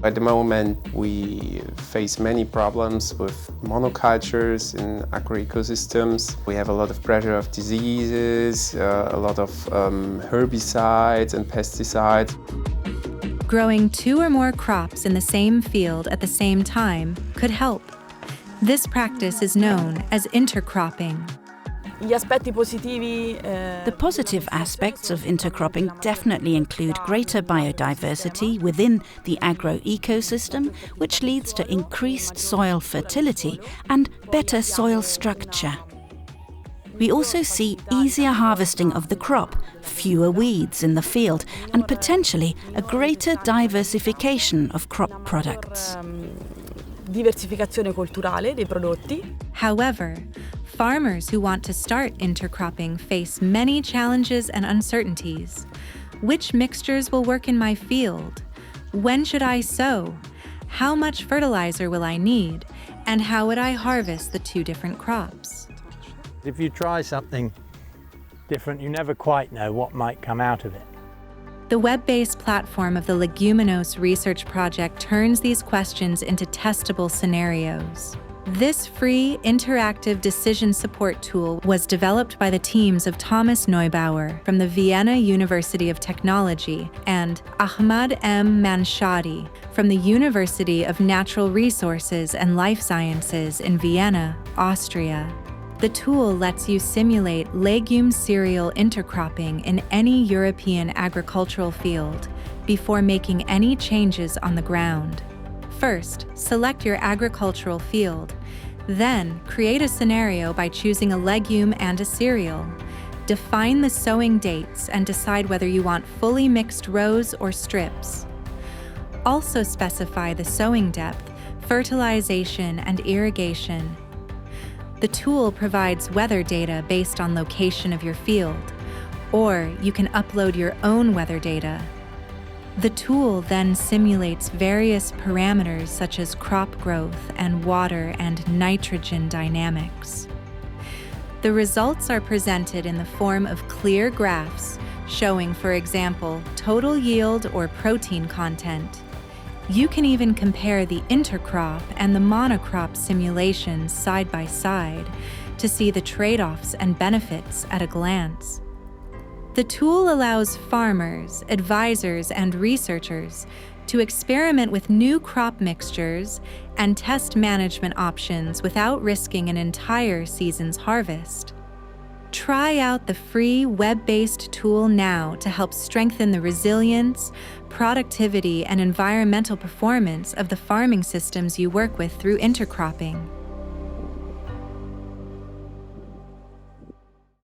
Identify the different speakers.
Speaker 1: At the moment, we face many problems with monocultures in agroecosystems. We have a lot of pressure of diseases, a lot of herbicides and pesticides.
Speaker 2: Growing 2 or more crops in the same field at the same time could help. This practice is known as intercropping.
Speaker 3: The positive aspects of intercropping definitely include greater biodiversity within the agroecosystem, which leads to increased soil fertility and better soil structure. We also see easier harvesting of the crop, fewer weeds in the field, and potentially a greater diversification of crop products.
Speaker 2: However, farmers who want to start intercropping face many challenges and uncertainties. Which mixtures will work in my field? When should I sow? How much fertilizer will I need? And how would I harvest the 2 different crops?
Speaker 4: If you try something different, you never quite know what might come out of it.
Speaker 2: The web-based platform of the LEGUMINOSE research project turns these questions into testable scenarios. This free, interactive decision support tool was developed by the teams of Thomas Neubauer from the Vienna University of Technology and Ahmad M. Manshadi from the University of Natural Resources and Life Sciences in Vienna, Austria. The tool lets you simulate legume cereal intercropping in any European agricultural field before making any changes on the ground. First, select your agricultural field. Then, create a scenario by choosing a legume and a cereal. Define the sowing dates and decide whether you want fully mixed rows or strips. Also specify the sowing depth, fertilisation, and irrigation. The tool provides weather data based on location of your field, or you can upload your own weather data. The tool then simulates various parameters such as crop growth and water and nitrogen dynamics. The results are presented in the form of clear graphs showing, for example, total yield or protein content. You can even compare the intercrop and the monocrop simulations side by side to see the trade-offs and benefits at a glance. The tool allows farmers, advisors, and researchers to experiment with new crop mixtures and test management options without risking an entire season's harvest. Try out the free web-based tool now to help strengthen the resilience, productivity, and environmental performance of the farming systems you work with through intercropping.